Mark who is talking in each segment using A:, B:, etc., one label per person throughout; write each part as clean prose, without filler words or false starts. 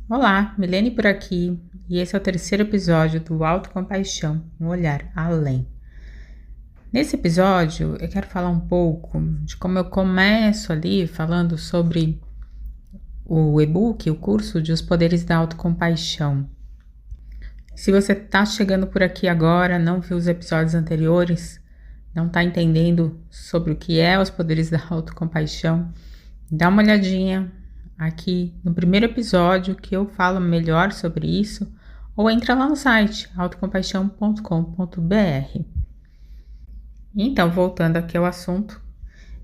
A: Olá, Milene por aqui, e esse é o terceiro episódio do Autocompaixão, um olhar além. Nesse episódio, eu quero falar um pouco de como eu começo ali falando sobre o e-book, o curso de Os Poderes da Autocompaixão. Se você está chegando por aqui agora, não viu os episódios anteriores, não está entendendo sobre o que é os Poderes da Autocompaixão, dá uma olhadinha aqui no primeiro episódio que eu falo melhor sobre isso, ou entra lá no site autocompaixão.com.br. Então, voltando aqui ao assunto,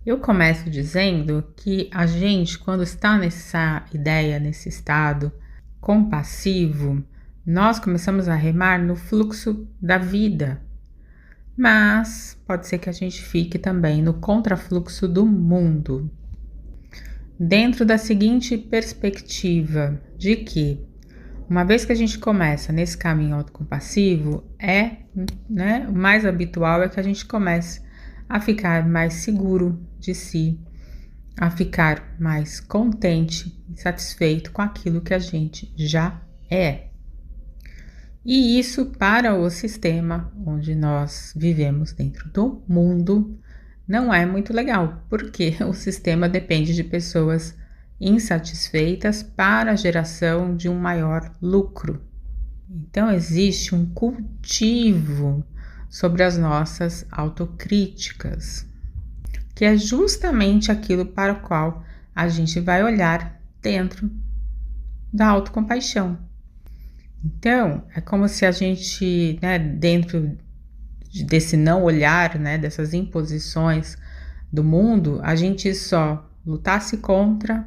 A: eu começo dizendo que a gente, quando está nessa ideia, nesse estado compassivo, nós começamos a remar no fluxo da vida, mas pode ser que a gente fique também no contrafluxo do mundo. Dentro da seguinte perspectiva de que, uma vez que a gente começa nesse caminho autocompassivo, o mais habitual é que a gente comece a ficar mais seguro de si, a ficar mais contente e satisfeito com aquilo que a gente já é. E isso para o sistema onde nós vivemos dentro do mundo não é muito legal, porque o sistema depende de pessoas insatisfeitas para a geração de um maior lucro. Então existe um cultivo sobre as nossas autocríticas, que é justamente aquilo para o qual a gente vai olhar dentro da autocompaixão. Então, é como se a gente, dentro desse não olhar, dessas imposições do mundo, a gente só lutasse contra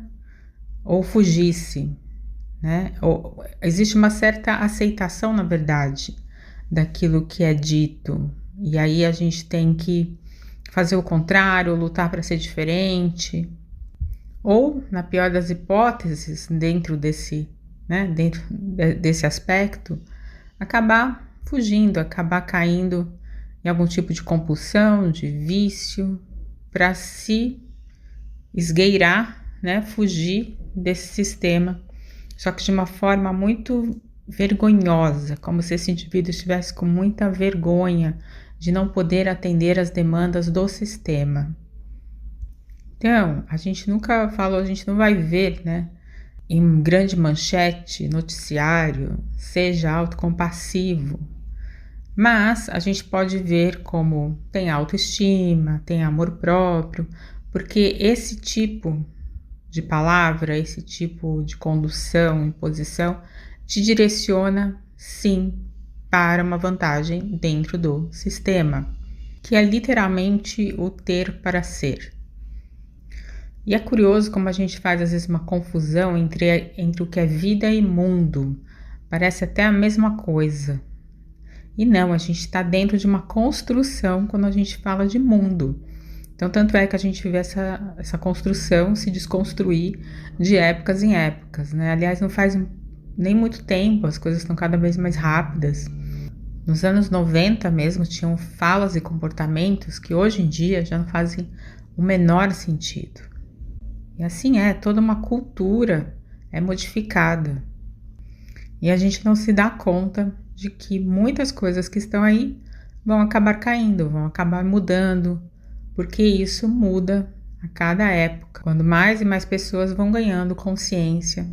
A: ou fugisse, Ou existe uma certa aceitação, na verdade, daquilo que é dito, e aí a gente tem que fazer o contrário, lutar para ser diferente, ou, na pior das hipóteses, dentro desse aspecto, acabar fugindo, acabar caindo em algum tipo de compulsão, de vício, para se esgueirar, fugir desse sistema, só que de uma forma muito vergonhosa, como se esse indivíduo estivesse com muita vergonha de não poder atender às demandas do sistema. Então, a gente nunca falou, a gente não vai ver, em grande manchete, noticiário, seja autocompassivo, mas a gente pode ver como tem autoestima, tem amor próprio, porque esse tipo de palavra, esse tipo de condução, imposição, te direciona, sim, para uma vantagem dentro do sistema, que é literalmente o ter para ser. E é curioso como a gente faz às vezes uma confusão entre o que é vida e mundo. Parece até a mesma coisa. E não, a gente está dentro de uma construção quando a gente fala de mundo. Então, tanto é que a gente vê essa construção se desconstruir de épocas em épocas, Aliás, não faz nem muito tempo, as coisas estão cada vez mais rápidas. Nos anos 90 mesmo, tinham falas e comportamentos que hoje em dia já não fazem o menor sentido. E assim toda uma cultura é modificada. E a gente não se dá conta de que muitas coisas que estão aí vão acabar caindo, vão acabar mudando, porque isso muda a cada época, quando mais e mais pessoas vão ganhando consciência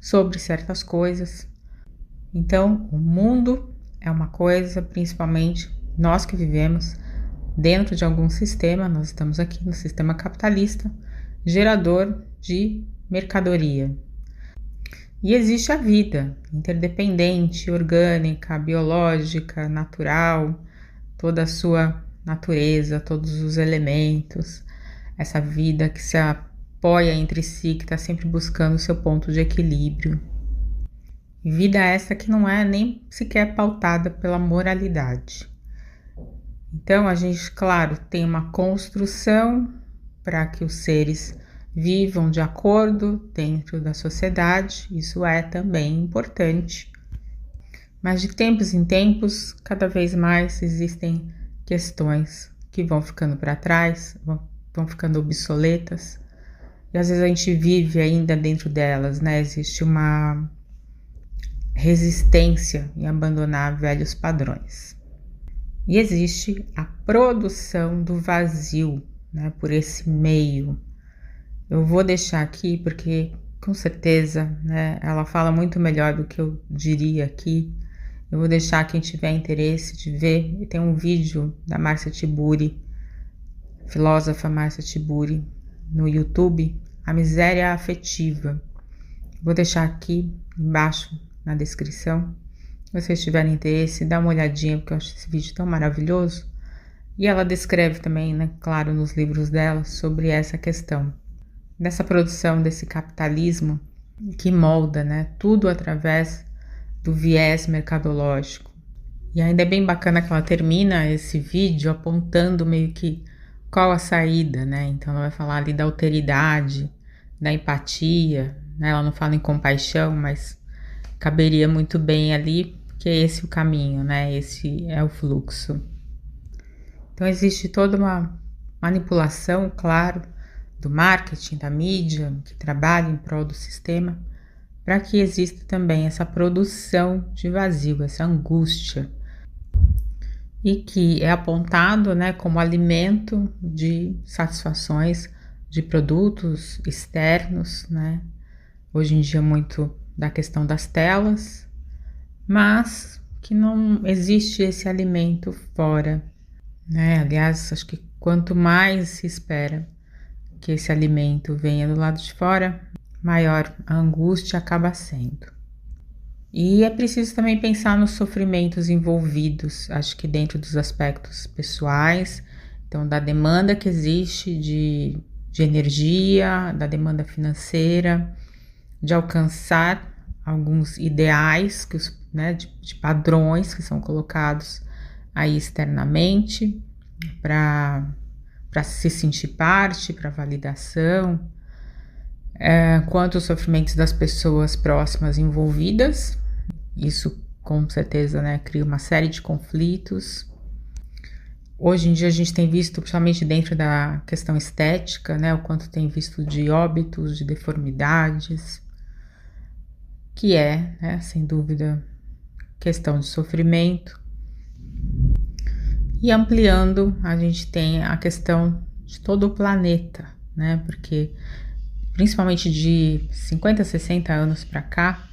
A: sobre certas coisas. Então, o mundo é uma coisa, principalmente nós que vivemos dentro de algum sistema, nós estamos aqui no sistema capitalista, gerador de mercadoria. E existe a vida interdependente, orgânica, biológica, natural, toda a sua natureza, todos os elementos, essa vida que se apoia entre si, que está sempre buscando o seu ponto de equilíbrio. Vida essa que não é nem sequer pautada pela moralidade. Então a gente, claro, tem uma construção para que os seres vivam de acordo dentro da sociedade, isso é também importante. Mas de tempos em tempos, cada vez mais existem questões que vão ficando para trás, vão ficando obsoletas, e às vezes a gente vive ainda dentro delas, Existe uma resistência em abandonar velhos padrões. E existe a produção do vazio, né, por esse meio. Eu vou deixar aqui porque, com certeza, né, ela fala muito melhor do que eu diria aqui. Eu vou deixar quem tiver interesse de ver. Tem um vídeo da Márcia Tiburi, filósofa Márcia Tiburi, no YouTube, A Miséria Afetiva. Vou deixar aqui embaixo na descrição. Se vocês tiverem interesse, dá uma olhadinha, porque eu acho esse vídeo tão maravilhoso. E ela descreve também, né, claro, nos livros dela, sobre essa questão dessa produção, desse capitalismo que molda, né, tudo através do viés mercadológico. E ainda é bem bacana que ela termina esse vídeo apontando meio que qual a saída, né? Então ela vai falar ali da alteridade, da empatia, né? Ela não fala em compaixão, mas caberia muito bem ali, porque é esse o caminho, né? Esse é o fluxo. Então existe toda uma manipulação, claro, do marketing, da mídia, que trabalha em prol do sistema, para que exista também essa produção de vazio, essa angústia, e que é apontado, né, como alimento de satisfações de produtos externos, né? Hoje em dia muito da questão das telas, mas que não existe esse alimento fora, né? Aliás, acho que quanto mais se espera que esse alimento venha do lado de fora, maior a angústia acaba sendo. E é preciso também pensar nos sofrimentos envolvidos, acho que dentro dos aspectos pessoais, então da demanda que existe de energia, da demanda financeira, de alcançar alguns ideais, que né, de padrões que são colocados aí externamente para se sentir parte, para validação, quanto os sofrimentos das pessoas próximas envolvidas. Isso com certeza, né, cria uma série de conflitos. Hoje em dia a gente tem visto, principalmente dentro da questão estética, né, o quanto tem visto de óbitos, de deformidades, que é, né, sem dúvida, questão de sofrimento. E ampliando, a gente tem a questão de todo o planeta, né, porque principalmente de 50, 60 anos para cá,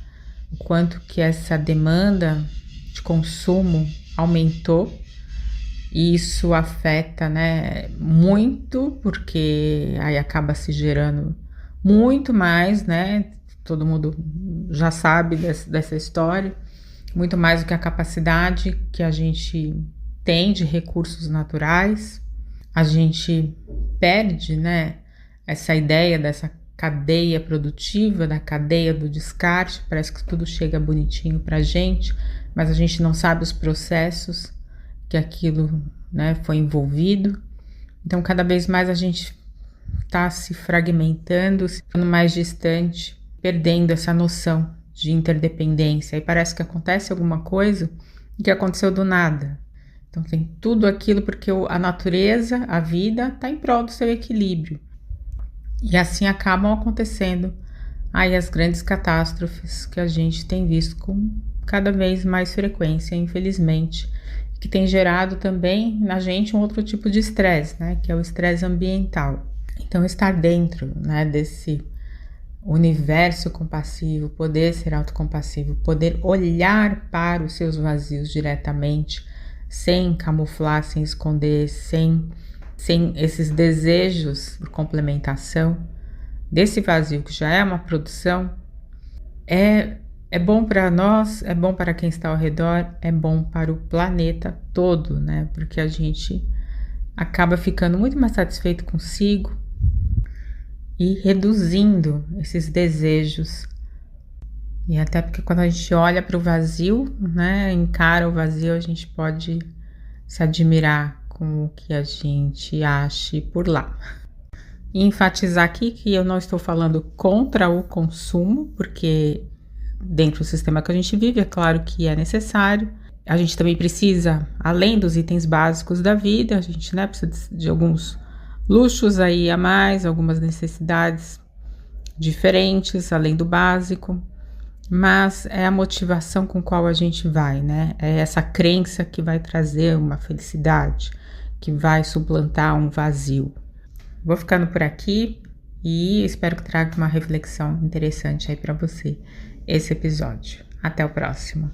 A: o quanto que essa demanda de consumo aumentou, e isso afeta, né, muito, porque aí acaba se gerando muito mais, né, todo mundo já sabe dessa história, muito mais do que a capacidade que a gente tem de recursos naturais. A gente perde, né, essa ideia dessa cadeia produtiva, da cadeia do descarte. Parece que tudo chega bonitinho pra gente, mas a gente não sabe os processos que aquilo, né, foi envolvido. Então cada vez mais a gente está se fragmentando, se ficando mais distante, perdendo essa noção de interdependência. E parece que acontece alguma coisa que aconteceu do nada. Então tem tudo aquilo porque a natureza, a vida, está em prol do seu equilíbrio. E assim acabam acontecendo aí as grandes catástrofes que a gente tem visto com cada vez mais frequência, infelizmente, que tem gerado também na gente um outro tipo de estresse, né, que é o estresse ambiental. Então estar dentro, né, desse universo compassivo, poder ser autocompassivo, poder olhar para os seus vazios diretamente, sem camuflar, sem esconder, sem esses desejos por complementação, desse vazio que já é uma produção, é bom para nós, é bom para quem está ao redor, é bom para o planeta todo, né? Porque a gente acaba ficando muito mais satisfeito consigo e reduzindo esses desejos. E até porque quando a gente olha para o vazio, né, encara o vazio, a gente pode se admirar com o que a gente ache por lá. E enfatizar aqui que eu não estou falando contra o consumo, porque dentro do sistema que a gente vive, é claro que é necessário. A gente também precisa, além dos itens básicos da vida, a gente, né, precisa de alguns luxos aí a mais, algumas necessidades diferentes, além do básico. mas é a motivação com qual a gente vai, né? É essa crença que vai trazer uma felicidade, que vai suplantar um vazio. Vou ficando por aqui e espero que traga uma reflexão interessante aí para você esse episódio. Até o próximo.